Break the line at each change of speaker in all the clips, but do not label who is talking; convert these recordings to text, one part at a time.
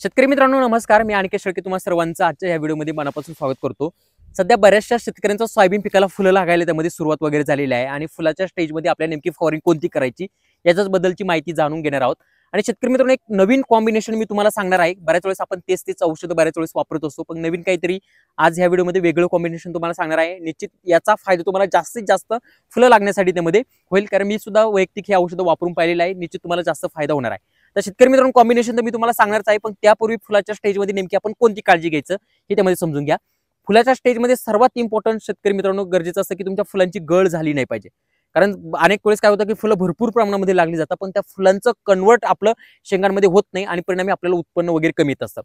शेतकरी मित्रांनो नमस्कार. मी अनिकेत शेळके तुम्हा सर्वांचं आजच्या या व्हिडिओमध्ये मनापासून स्वागत करतो. सध्या बऱ्याचशा शेतकऱ्यांचं सोयाबीन पिकाला फुलं लागायला त्यामध्ये सुरुवात वगैरे झालेली आहे आणि फुलाच्या स्टेजमध्ये आपल्या नेमकी फवारणी कोणती करायची याच्याच बद्दलची माहिती जाणून घेणार आहोत. आणि शेतकरी मित्रांनो एक नवीन कॉम्बिनेशन मी तुम्हाला सांगणार आहे. बऱ्याच वेळेस आपण तेच औषधं बऱ्याच वेळेस वापरत असतो, पण नवीन काहीतरी आज ह्या व्हिडिओमध्ये वेगळं कॉम्बिनेशन तुम्हाला सांगणार आहे. निश्चित याचा फायदा तुम्हाला जास्तीत जास्त फुलं लागण्यासाठी त्यामध्ये होईल, कारण मी सुद्धा वैयक्तिक हे औषधं वापरून पाहिलेलं आहे. निश्चित तुम्हाला जास्त फायदा होणार आहे. तर शेतकरी मित्रांनो कॉम्बिनेशन तर मी तुम्हाला सांगणारच आहे, पण त्यापूर्वी फुलाच्या स्टेजमध्ये नेमकी आपण कोणती काळजी घ्यायचं हे त्यामध्ये समजून घ्या. फुलाच्या स्टेजमध्ये सर्वात इम्पॉर्टंट शेतकरी मित्रांनो गरजेचं असतं की तुमच्या फुलांची गळ झाली नाही पाहिजे. कारण अनेक वेळेस काय होतं की फुलं भरपूर प्रमाणामध्ये लागली जातात, पण त्या फुलांचं कन्वर्ट आपलं शेंगांमध्ये होत नाही आणि परिणामी आपल्याला उत्पन्न वगैरे कमी येत असतं.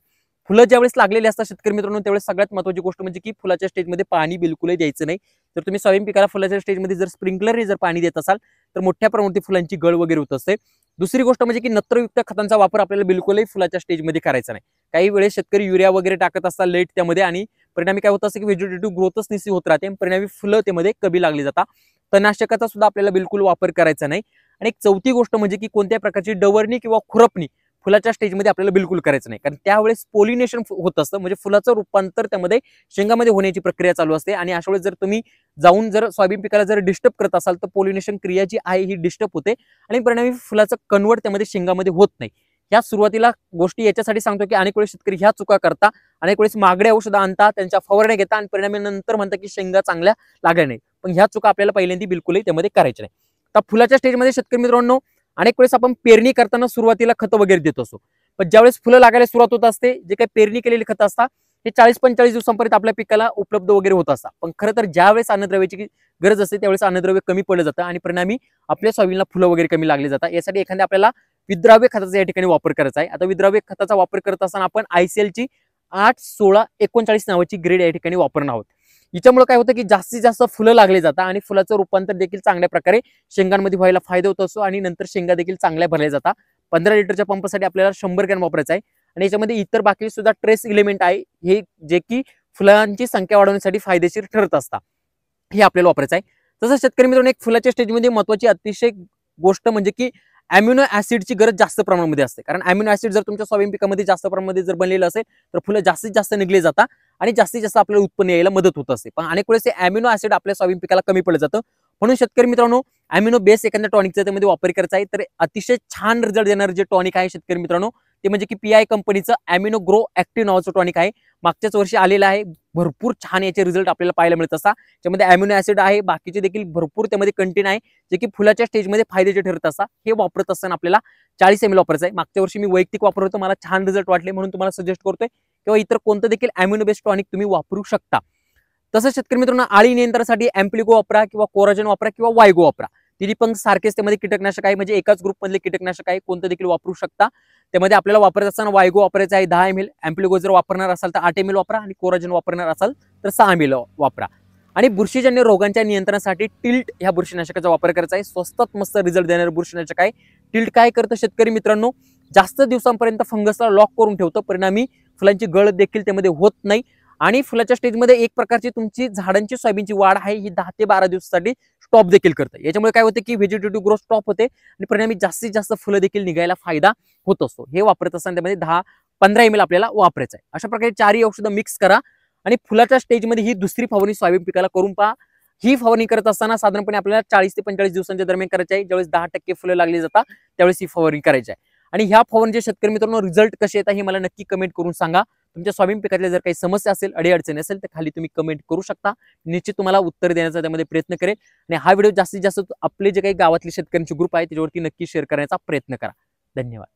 फुलं ज्यावेळेस लागलेली असतात शेतकरी मित्रांनो त्यावेळेस सगळ्यात महत्त्वाची गोष्ट म्हणजे की फुलाच्या स्टेजमध्ये पाणी बिलकुलही द्यायचं नाही. तर तुम्ही सोयाबीन पिकाला फुलाच्या स्टेजमध्ये जर स्प्रिंकलरने जर पाणी देत असाल तर मोठ्या प्रमाणात फुलांची गळ वगैरे होत असते. दुसरी गोष्ट म्हणजे की नत्रयुक्त खतांचा वापर आपल्याला बिलकुलही फुलाच्या स्टेजमध्ये करायचा नाही. काही वेळेस शेतकरी युरिया वगैरे टाकत असतात लेट त्यामध्ये आणि परिणामी काय होत असतं की व्हेजिटेटिव्ह ग्रोथच निश्चित होत राहते, परिणामी फुलं त्यामध्ये कमी लागली जातात. तणनाशकाचा सुद्धा आपल्याला बिलकुल वापर करायचा नाही. आणि एक चौथी गोष्ट म्हणजे की कोणत्या प्रकारची डवरणी किंवा खुरपणी फुलाच्या स्टेजमध्ये आपल्याला बिलकुल करायचं नाही, कारण त्यावेळेस पोलिनेशन होत असतं, म्हणजे फुलाचं रूपांतर त्यामध्ये शेंगामध्ये होण्याची प्रक्रिया चालू असते. आणि अशा वेळेस जर तुम्ही जाऊन जर सोयाबीन पिकाला जर डिस्टर्ब करत असाल तर पोलिनेशन क्रिया जी आहे ही डिस्टर्ब होते आणि परिणामी फुलाचं कन्वर्ट त्यामध्ये शेंगामध्ये होत नाही. ह्या सुरुवातीला गोष्टी याच्यासाठी सांगतो की अनेक वेळेस शेतकरी ह्या चुका करता, अनेक वेळेस महागडे औषधं आणता, त्यांच्या फवारण्या घेता आणि परिणामी नंतर म्हणतात की शेंगा चांगल्या लागल्या नाही. पण ह्या चुका आपल्याला पहिल्यांदा बिलकुलही त्यामध्ये करायच्या नाही. तर फुलाच्या स्टेजमध्ये शेतकरी मित्रांनो अनेक वेळेस आपण पेरणी करताना सुरुवातीला खतं वगैरे देत असतो, पण ज्यावेळेस फुलं लागायला सुरुवात होत असते जे काही पेरणी केलेली खतं असतात हे 40-45 दिवसांपर्यंत आपल्या पिकाला उपलब्ध वगैरे होत असतात. पण खरं तर ज्यावेळेस अन्नद्रव्याची गरज असते त्यावेळेस अन्नद्रव्य कमी पडलं जातं आणि परिणामी आपल्या सोयाबीनला फुलं वगैरे कमी लागली जातात. यासाठी एखाद्या आपल्याला विद्राव्य खताचा या ठिकाणी वापर करायचा आहे. आता विद्राव्य खताचा वापर करत असताना आपण ICL ची 8-16-39 नावाची ग्रेड या ठिकाणी वापरणार आहोत. याच्यामुळे काय होतं की जास्तीत जास्त फुलं लागले जातात आणि फुलाचं रूपांतर देखील चांगल्या प्रकारे शेंगांमध्ये व्हायला फायदा होत असतो आणि नंतर शेंगा देखील चांगल्या भरल्या जातात. 15 लिटरच्या पंपासाठी आपल्याला 100 ग्रॅम वापरायचा आहे आणि याच्यामध्ये इतर बाकी सुद्धा ट्रेस एलिमेंट आहे हे जे की फुलांची संख्या वाढवण्यासाठी फायदेशीर ठरत असतात, हे आपल्याला वापरायचं आहे. तसं शेतकरी मित्रांनो एक फुलाच्या स्टेजमध्ये महत्त्वाची अतिशय गोष्ट म्हणजे की अॅमिनो ऍसिडची गरज जास्त प्रमाणामध्ये असते, कारण अॅमिनो ऍसिड जर तुमच्या सोयाबीन पिकामध्ये जास्त प्रमाणामध्ये जर बनलेलं असेल तर फुलं जास्तीत जास्त निघले जातात आणि जास्तीत जास्त आपल्याला उत्पन्न यायला मदत होत असते. पण अनेक वेळेस अॅमिनो ऍसिड आपल्या सोयाबीन पिकाला कमी पडलं जातं. म्हणून शेतकरी मित्रांनो अॅमिनो बेस एखाद्या टॉनिकचा त्यामध्ये वापर करायचा आहे. तर अतिशय छान रिझल्ट देणारं जे टॉनिक आहे शेतकरी मित्रांनो ते म्हणजे की PI कंपनीचं अॅमिनो ग्रो ऍक्टिव्ह नावाचं टॉनिक आहे. मागच्याच वर्षी आलेलं आहे. भरपूर छान याचे रिझल्ट आपल्याला पाहायला मिळत असतात. त्यामध्ये अॅमिनो ऍसिड आहे, बाकीचे देखील भरपूर त्यामध्ये कंटेन आहे जे की फुलाच्या स्टेजमध्ये फायद्याचे ठरत असतात. हे वापरत असताना आपल्याला 40 ml वापरायचं आहे. मागच्या वर्षी मी वैयक्तिक वापरत होतो, मला छान रिझल्ट वाटले म्हणून तुम्हाला सजेस्ट करतोय. किंवा इतर कोणतं देखील अॅमिनो बेस्ड टॉनिक तुम्ही वापरू शकता. तसंच शेतकरी मित्रांनो आळी नियंत्रणासाठी एम्प्लिगो वापरा किंवा कोराजन वापरा किंवा वायगो वापरा. तिन्ही पण सारखेच त्यामध्ये कीटकनाशक आहे, म्हणजे एकाच ग्रुप मधले कीटकनाशक आहे, कोणतं देखील वापरू शकता. त्यामध्ये आपल्याला वापरत असताना वायगो वापरायचा आहे 10 ml, एम्प्लिगो जर वापरणार असाल तर 8 ml वापरा आणि कोराजन वापरणार असाल तर 6 ml वापरा. आणि बुरशीजन्य रोगांच्या नियंत्रणासाठी टिल्ट ह्या बुरशीनाशकाचा वापर करायचा आहे. स्वस्तात मस्त रिझल्ट देणारं बुरशीनाशक आहे. टिल्ट काय करतं शेतकरी मित्रांनो जास्त दिवसांपर्यंत फंगसला लॉक करून ठेवतं, परिणामी फुलांची गळ देखील त्यामध्ये होत नाही आणि फुलाच्या स्टेजमध्ये एक प्रकारची तुमची झाडांची सोयाबीनची वाढ आहे ही 10 ते 12 दिवसासाठी स्टॉप देखील करतं. याच्यामुळे काय होतं की व्हेजिटेटिव्ह ग्रोथ स्टॉप होते आणि परिणामी जास्तीत जास्त फुलं देखील निघायला फायदा होत असतो. हे वापरत असताना त्यामध्ये 10-15 ml आपल्याला वापरायचं आहे. अशा प्रकारे चारही औषधं मिक्स करा आणि फुलाच्या स्टेजमध्ये ही दुसरी फवारणी सोयाबीन पिकाला करून पहा. ही फवारणी करत असताना साधारणपणे आपल्याला 40 ते 45 दिवसांच्या दरम्यान करायची आहे. ज्यावेळेस 10% फुलं लागली जातात त्यावेळेस ही फवारणी करायची आहे. आणि ह्या फवारणीचे शेतकरी मित्रांनो रिझल्ट कसे येतात हे मला नक्की कमेंट करून सांगा. तुमच्या सोयाबीन पिकातल्या जर काही समस्या असेल, अडीअडचणी असेल तर खाली तुम्ही कमेंट करू शकता. निश्चित तुम्हाला उत्तर देण्याचा त्यामध्ये प्रयत्न करेल. आणि हा व्हिडिओ जास्तीत जास्त आपले जे काही गावातले शेतकऱ्यांचे ग्रुप आहे त्याच्यावरती नक्की शेअर करण्याचा प्रयत्न करा. धन्यवाद.